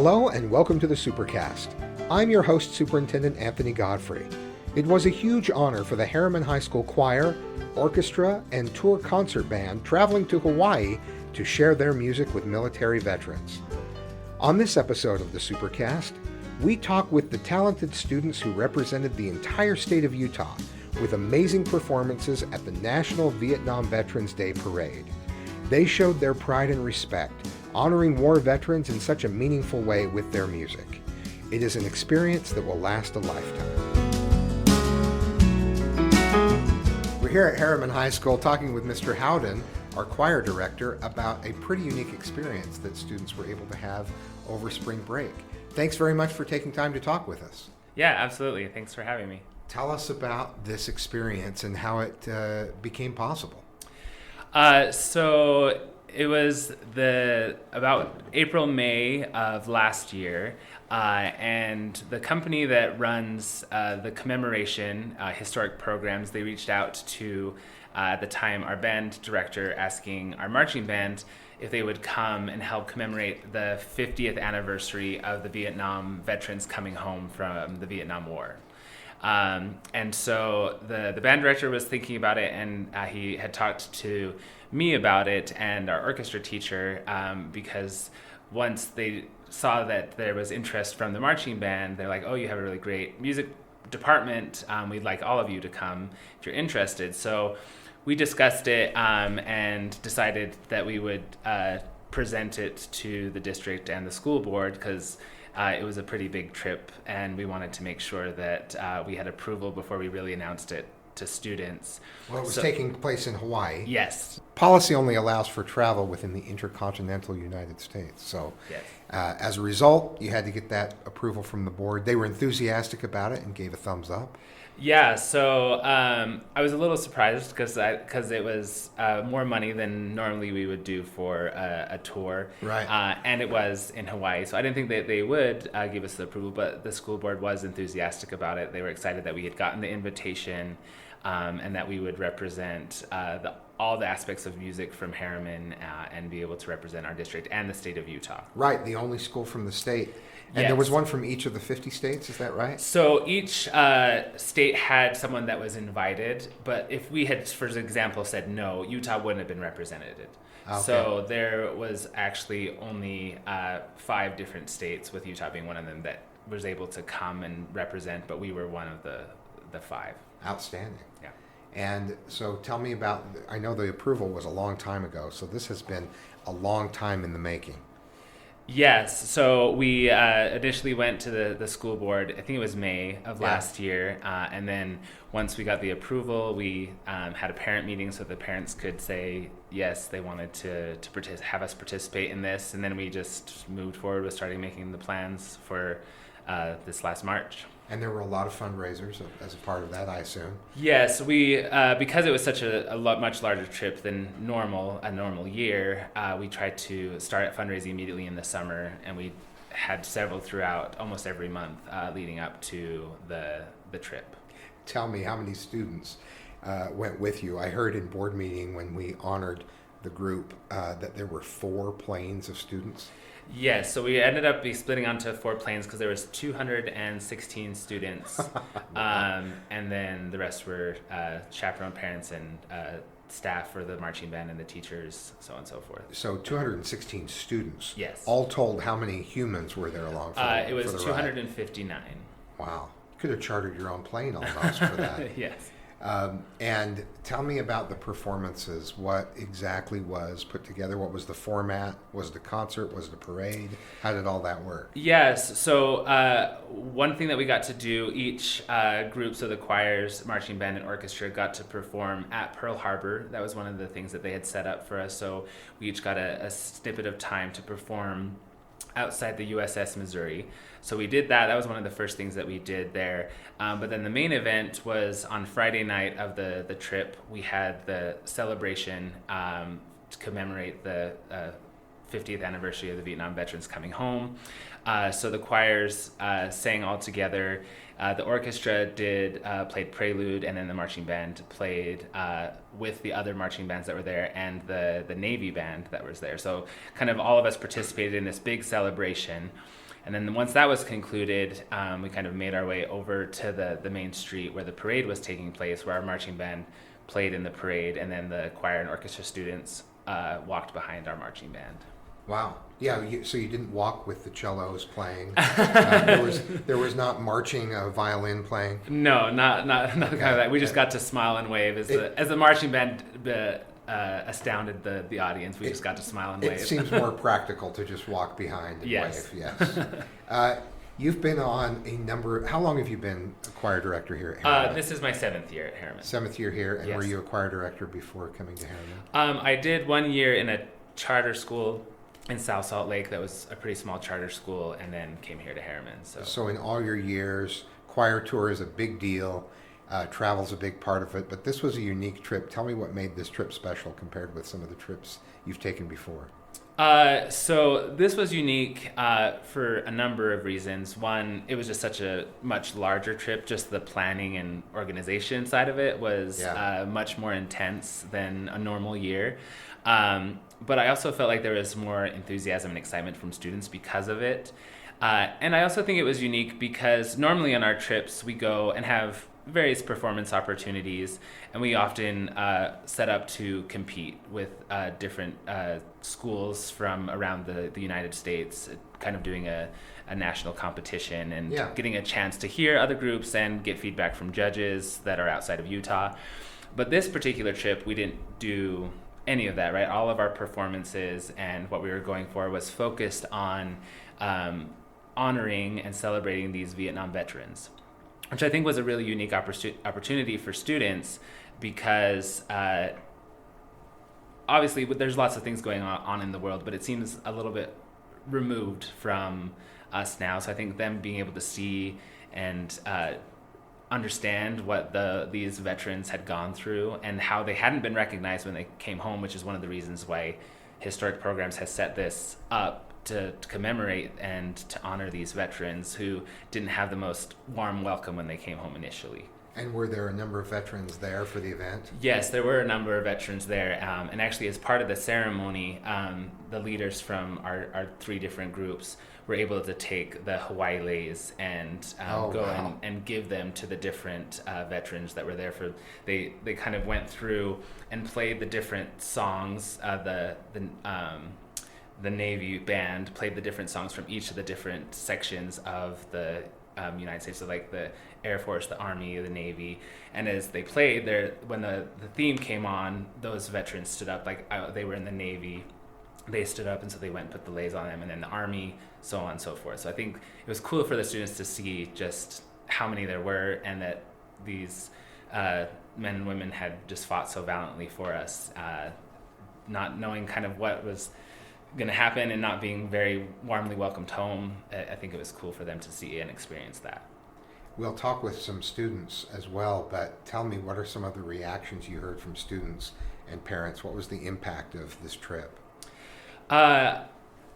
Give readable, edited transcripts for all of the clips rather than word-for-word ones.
Hello and welcome to the Supercast. I'm your host, Superintendent Anthony Godfrey. It was a huge honor for the Herriman High School Choir, Orchestra, and Tour Concert Band traveling to Hawaii to share their music with military veterans. On this episode of the Supercast, we talk with the talented students who represented the entire state of Utah with amazing performances at the National Vietnam Veterans Day Parade. They showed their pride and respect, honoring war veterans in such a meaningful way with their music. It is an experience that will last a lifetime. We're here at Herriman High School talking with Mr. Howden, our choir director, about a pretty unique experience that students were able to have over spring break. Thanks very much for taking time to talk with us. Yeah, absolutely. Thanks for having me. Tell us about this experience and how it became possible. So it was about April, May of last year, and the company that runs the commemoration historic programs, they reached out to, at the time, our band director, asking our marching band if they would come and help commemorate the 50th anniversary of the Vietnam veterans coming home from the Vietnam War. And so the band director was thinking about it, and he had talked to me about it and our orchestra teacher, because once they saw that there was interest from the marching band, they're like, oh, you have a really great music department. We'd like all of you to come if you're interested. So we discussed it and decided that we would present it to the district and the school board, because it was a pretty big trip, and we wanted to make sure that we had approval before we really announced it to students. Well, it was taking place in Hawaii. Yes. Policy only allows for travel within the intercontinental United States. So Yes. As a result, you had to get that approval from the board. They were enthusiastic about it and gave a thumbs up. Yeah, so I was a little surprised because it was more money than normally we would do for a tour. Right. And it was in Hawaii, so I didn't think that they would give us the approval, but the school board was enthusiastic about it. They were excited that we had gotten the invitation and that we would represent all the aspects of music from Herriman and be able to represent our district and the state of Utah. Right, the only school from the state. And Yes. there was one from each of the 50 states, is that right? So each state had someone that was invited, but if we had, for example, said no, Utah wouldn't have been represented. Okay. So there was actually only 5 different states, with Utah being one of them, that was able to come and represent, but we were one of the 5. Outstanding. Yeah. And so tell me about, I know the approval was a long time ago, so this has been a long time in the making. Yes, so we initially went to the school board, I think it was May of last year, and then once we got the approval, we had a parent meeting so the parents could say yes, they wanted to have us participate in this, and then we just moved forward with starting making the plans for this last March. And there were a lot of fundraisers as a part of that, I assume. Yes, we because it was such a much larger trip than a normal year, we tried to start fundraising immediately in the summer, and we had several throughout almost every month leading up to the trip. Tell me how many students went with you. I heard in board meeting when we honored the group that there were 4 planes of students. Yes, so we ended up splitting onto 4 planes because there was 216 students, and then the rest were chaperone parents and staff for the marching band and the teachers, so on and so forth. So 216 students. Yes. All told, how many humans were there along for It was for the 259. ride? Wow. You could have chartered your own plane almost for that. Yes. And tell me about the performances. What exactly was put together? What was the format? Was it a concert? Was it a parade? How did all that work? Yes. So one thing that we got to do, each group, so the choirs, marching band, and orchestra, got to perform at Pearl Harbor. That was one of the things that they had set up for us. So we each got a snippet of time to perform outside the USS Missouri. So we did that. That was one of the first things that we did there. But then the main event was on Friday night of the trip. We had the celebration to commemorate the 50th anniversary of the Vietnam veterans coming home. So the choirs sang all together. The orchestra played Prelude, and then the marching band played with the other marching bands that were there and the Navy band that was there. So kind of all of us participated in this big celebration. And then once that was concluded, we kind of made our way over to the main street where the parade was taking place, where our marching band played in the parade, and then the choir and orchestra students walked behind our marching band. Wow. Yeah, so you didn't walk with the cellos playing. There was not marching violin playing. No, not kind of that. We just got to smile and wave as the marching band astounded the audience. We just got to smile and wave. It seems more practical to just walk behind and Yes. wave. Yes. You've been on a number. How long have you been a choir director here at Herriman? This is my 7th year at Herriman. 7th year here, and Yes. were you a choir director before coming to Herriman? I did 1 year in a charter school in South Salt Lake. That was a pretty small charter school, and then came here to Herriman. So in all your years, choir tour is a big deal. Travel's a big part of it, but this was a unique trip. Tell me what made this trip special compared with some of the trips you've taken before. So this was unique for a number of reasons. One, it was just such a much larger trip. Just the planning and organization side of it was much more intense than a normal year. But I also felt like there was more enthusiasm and excitement from students because of it. And I also think it was unique because normally on our trips we go and have various performance opportunities, and we often set up to compete with different schools from around the United States, kind of doing a national competition and getting a chance to hear other groups and get feedback from judges that are outside of Utah. But this particular trip, we didn't do any of that, right? All of our performances and what we were going for was focused on honoring and celebrating these Vietnam veterans, which I think was a really unique opportunity for students because obviously there's lots of things going on in the world, but it seems a little bit removed from us now. So I think them being able to see and understand what these veterans had gone through and how they hadn't been recognized when they came home, which is one of the reasons why Historic Programs has set this up to commemorate and to honor these veterans who didn't have the most warm welcome when they came home initially. And were there a number of veterans there for the event? Yes, there were a number of veterans there. And actually, as part of the ceremony, the leaders from our 3 different groups were able to take the Hawaii leis and and give them to the different veterans that were there. They kind of went through and played the different songs. The Navy band played the different songs from each of the different sections of the United States, so like the Air Force, the Army, the Navy. And as they played, when the theme came on, those veterans stood up. Like they were in the Navy, they stood up, and so they went and put the leis on them, and then the Army, so on and so forth. So I think it was cool for the students to see just how many there were, and that these men and women had just fought so valiantly for us, not knowing kind of what was going to happen and not being very warmly welcomed home. I think it was cool for them to see and experience that. We'll talk with some students as well, but tell me, what are some of the reactions you heard from students and parents? What was the impact of this trip?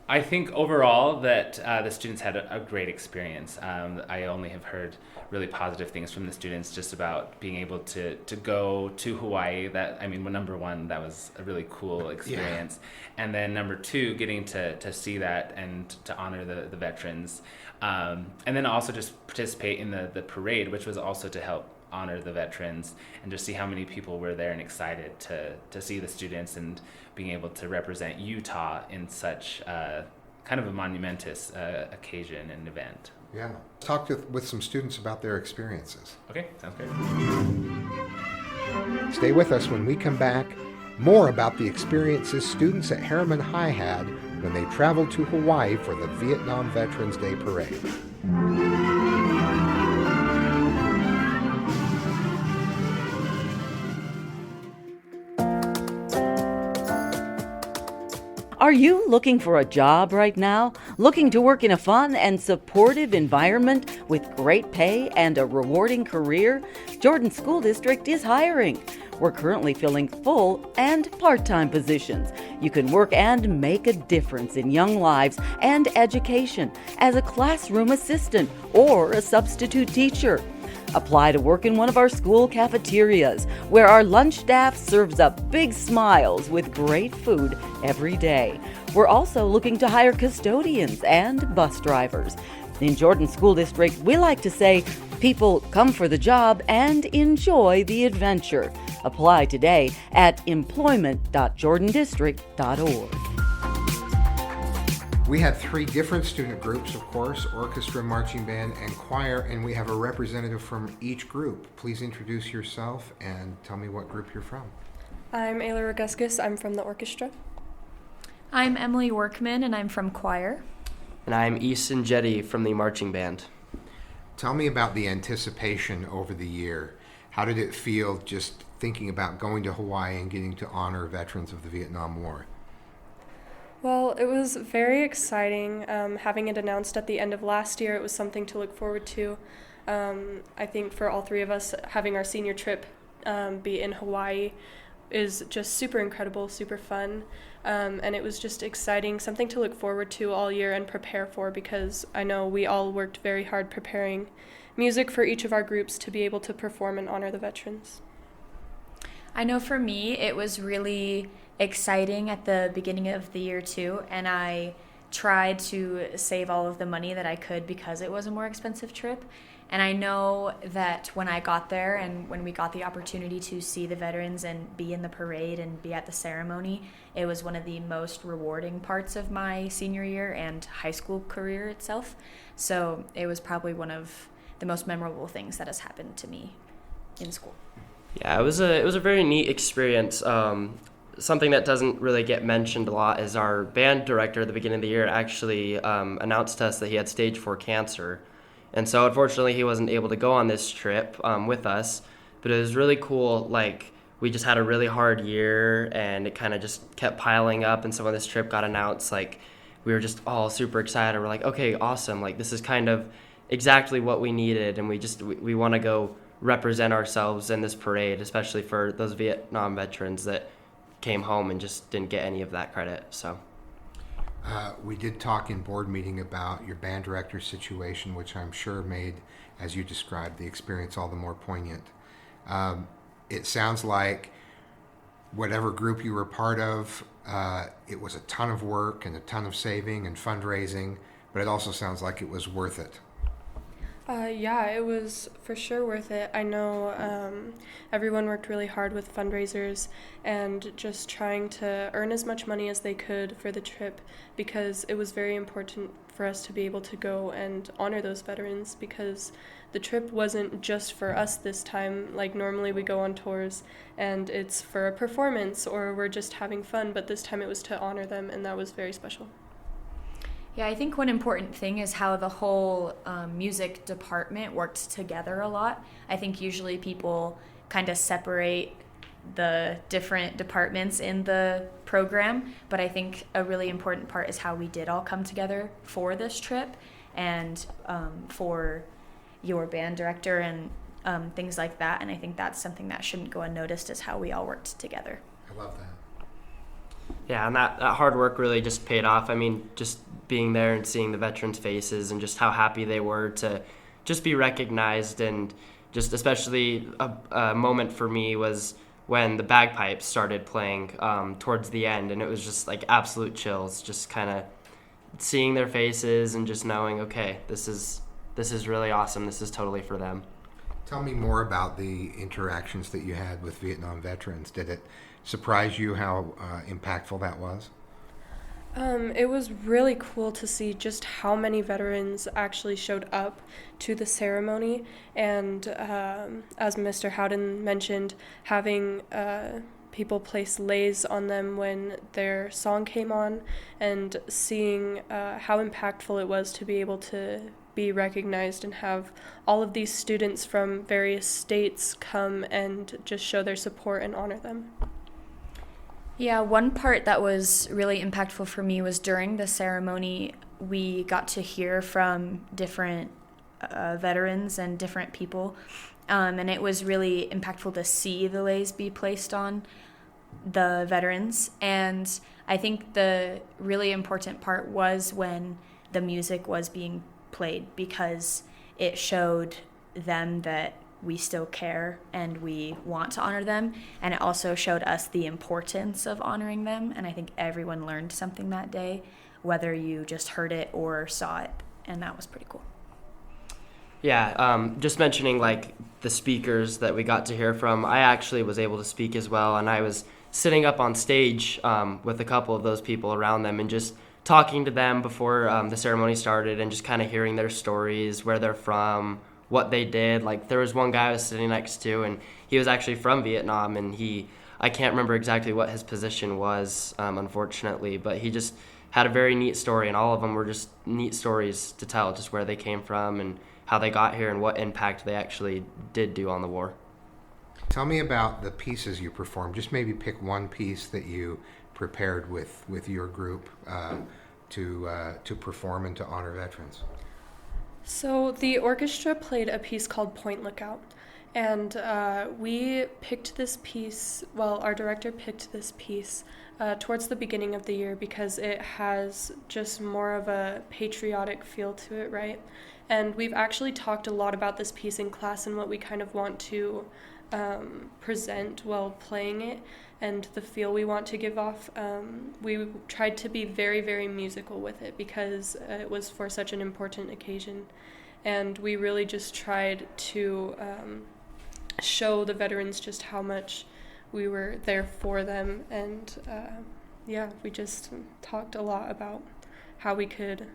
I think overall that the students had a great experience. I only have heard really positive things from the students just about being able to go to Hawaii. Number one, that was a really cool experience. Yeah. And then number 2, getting to see that and to honor the veterans. And then also just participate in the parade, which was also to help honor the veterans and just see how many people were there and excited to see the students and being able to represent Utah in such kind of a monumentous occasion and event. Yeah. Talk with some students about their experiences. Okay, sounds great. Stay with us when we come back. More about the experiences students at Herriman High had when they traveled to Hawaii for the Vietnam Veterans Day Parade. Are you looking for a job right now? Looking to work in a fun and supportive environment with great pay and a rewarding career? Jordan School District is hiring. We're currently filling full and part-time positions. You can work and make a difference in young lives and education as a classroom assistant or a substitute teacher. Apply to work in one of our school cafeterias, where our lunch staff serves up big smiles with great food every day. We're also looking to hire custodians and bus drivers. In Jordan School District, we like to say, people come for the job and enjoy the adventure. Apply today at employment.jordandistrict.org. We had 3 different student groups, of course, orchestra, marching band, and choir, and we have a representative from each group. Please introduce yourself and tell me what group you're from. I'm Ayla Roguskus. I'm from the orchestra. I'm Emily Workman, and I'm from choir. And I'm Easton Jetty from the marching band. Tell me about the anticipation over the year. How did it feel just thinking about going to Hawaii and getting to honor veterans of the Vietnam War? Well, it was very exciting. Having it announced at the end of last year, it was something to look forward to. I think for all 3 of us, having our senior trip be in Hawaii is just super incredible, super fun. And it was just exciting, something to look forward to all year and prepare for, because I know we all worked very hard preparing music for each of our groups to be able to perform and honor the veterans. I know for me, it was really exciting at the beginning of the year too, and I tried to save all of the money that I could because it was a more expensive trip. And I know that when I got there and when we got the opportunity to see the veterans and be in the parade and be at the ceremony, it was one of the most rewarding parts of my senior year and high school career itself. So it was probably one of the most memorable things that has happened to me in school. Yeah, it was a very neat experience. Something that doesn't really get mentioned a lot is our band director at the beginning of the year actually announced to us that he had stage 4 cancer. And so unfortunately he wasn't able to go on this trip with us, but it was really cool. Like, we just had a really hard year and it kind of just kept piling up. And so when this trip got announced, like, we were just all super excited. We're like, okay, awesome. Like, this is kind of exactly what we needed. And we want to go represent ourselves in this parade, especially for those Vietnam veterans that came home and just didn't get any of that credit. So We did talk in board meeting about your band director situation, which I'm sure made, as you described, the experience all the more poignant. It sounds like whatever group you were part of, it was a ton of work and a ton of saving and fundraising, but it also sounds like it was worth it. Yeah, it was for sure worth it. I know everyone worked really hard with fundraisers and just trying to earn as much money as they could for the trip, because it was very important for us to be able to go and honor those veterans, because the trip wasn't just for us this time. Like, normally we go on tours and it's for a performance or we're just having fun, but this time it was to honor them, and that was very special. Yeah, I think one important thing is how the whole music department worked together a lot. I think usually people kind of separate the different departments in the program, but I think a really important part is how we did all come together for this trip, and for your band director and things like that. And I think that's something that shouldn't go unnoticed, is how we all worked together. I love that. yeah, and that hard work really just paid off. I mean, just being there and seeing the veterans' faces and just how happy they were to just be recognized, and just especially a moment for me was when the bagpipes started playing towards the end, and it was just like absolute chills, just kind of seeing their faces and just knowing, okay, this is really awesome. This is totally for them. Tell me more about the interactions that you had with Vietnam veterans. Did it surprise you how impactful that was? It was really cool to see just how many veterans actually showed up to the ceremony, and as Mr. Howden mentioned, having people place leis on them when their song came on, and seeing how impactful it was to be able to be recognized and have all of these students from various states come and just show their support and honor them. Yeah, one part that was really impactful for me was during the ceremony, we got to hear from different veterans and different people, and it was really impactful to see the leis be placed on the veterans. And I think the really important part was when the music was being played, because it showed them that we still care and we want to honor them. And it also showed us the importance of honoring them. And I think everyone learned something that day, whether you just heard it or saw it. And that was pretty cool. Yeah, just mentioning like the speakers that we got to hear from, I actually was able to speak as well, and I was sitting up on stage with a couple of those people around them and just talking to them before the ceremony started and just kind of hearing their stories, where they're from, what they did. Like there was one guy I was sitting next to, and he was actually from Vietnam, and I can't remember exactly what his position was, unfortunately, but he just had a very neat story, and all of them were just neat stories to tell, just where they came from and how they got here and what impact they actually did do on the war. Tell me about the pieces you performed. Just maybe pick one piece that you prepared with your group to perform and to honor veterans. So the orchestra played a piece called Point Lookout, and we picked this piece, well, our director picked this piece towards the beginning of the year because it has just more of a patriotic feel to it, right? And we've actually talked a lot about this piece in class and what we kind of want to present while playing it and the feel we want to give off. We tried to be very, very musical with it because it was for such an important occasion. And we really just tried to show the veterans just how much we were there for them. And we just talked a lot about how we could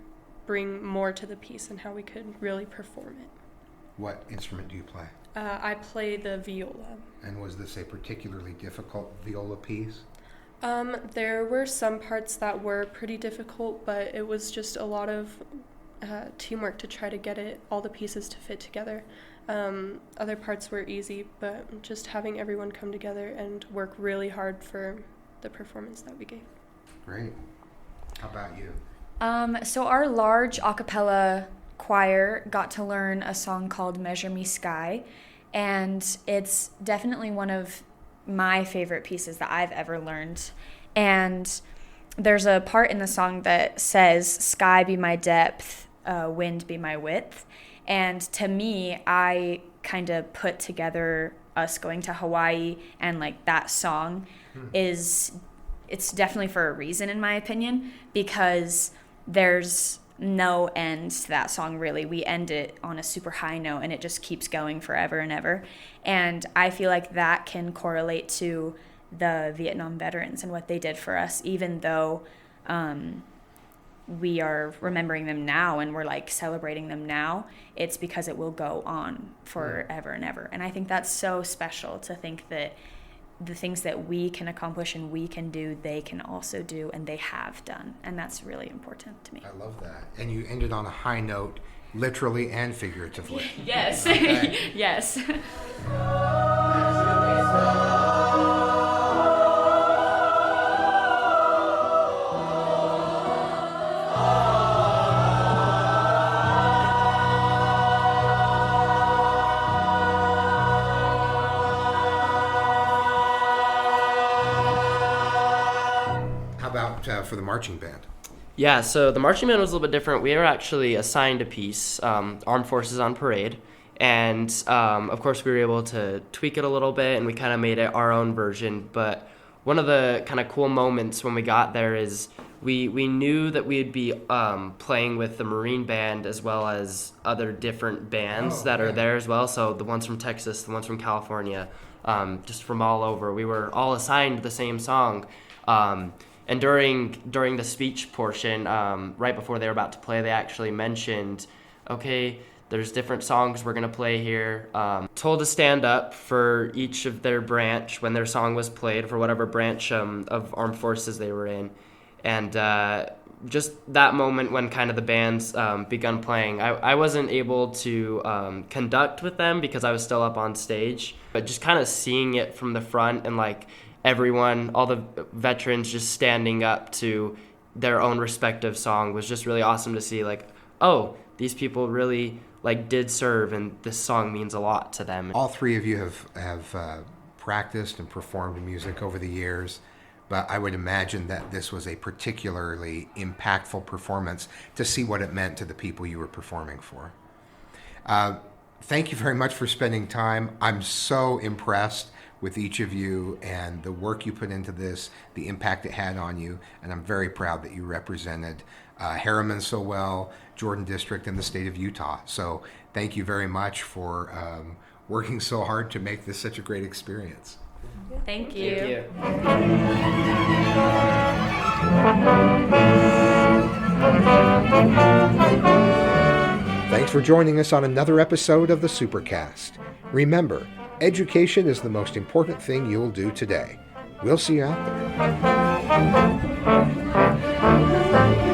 bring more to the piece and how we could really perform it. What instrument do you play? I play the viola. And was this a particularly difficult viola piece? There were some parts that were pretty difficult, but it was just a lot of teamwork to try to get all the pieces to fit together. Other parts were easy, but just having everyone come together and work really hard for the performance that we gave. Great. How about you? So our large a cappella choir got to learn a song called Measure Me Sky, and it's definitely one of my favorite pieces that I've ever learned. And there's a part in the song that says, "Sky be my depth, wind be my width." And to me, I kind of put together us going to Hawaii and like that song it's definitely for a reason, in my opinion, because there's no end to that song, really. We end it on a super high note and it just keeps going forever and ever. And I feel like that can correlate to the Vietnam veterans and what they did for us, even though we are remembering them now and we're like celebrating them now. It's because it will go on forever and ever. And I think that's so special to think that the things that we can accomplish and we can do, they can also do, and they have done. And that's really important to me. I love that. And you ended on a high note, literally and figuratively. Yes. Okay. Yes. For the marching band? Yeah, so the marching band was a little bit different. We were actually assigned a piece, Armed Forces on Parade, and of course we were able to tweak it a little bit, and we kind of made it our own version. But one of the kind of cool moments when we got there is we knew that we'd be playing with the Marine Band as well as other different bands that are there as well. So the ones from Texas, the ones from California, just from all over. We were all assigned the same song. And during the speech portion, right before they were about to play, they actually mentioned, okay, there's different songs we're going to play here. Told to stand up for each of their branch when their song was played, for whatever branch of armed forces they were in. And just that moment when kind of the bands begun playing, I wasn't able to conduct with them because I was still up on stage. But just kind of seeing it from the front and like everyone, all the veterans just standing up to their own respective song was just really awesome to see. Like, oh, these people really like did serve, and this song means a lot to them. All three of you have practiced and performed music over the years, but I would imagine that this was a particularly impactful performance to see what it meant to the people you were performing for. Thank you very much for spending time. I'm so impressed with each of you and the work you put into this, the impact it had on you, and I'm very proud that you represented Herriman so well, Jordan District, and the state of Utah. So thank you very much for working so hard to make this such a great experience. Thank you. Thank you. Thanks for joining us on another episode of the Supercast. Remember, education is the most important thing you'll do today. We'll see you out there.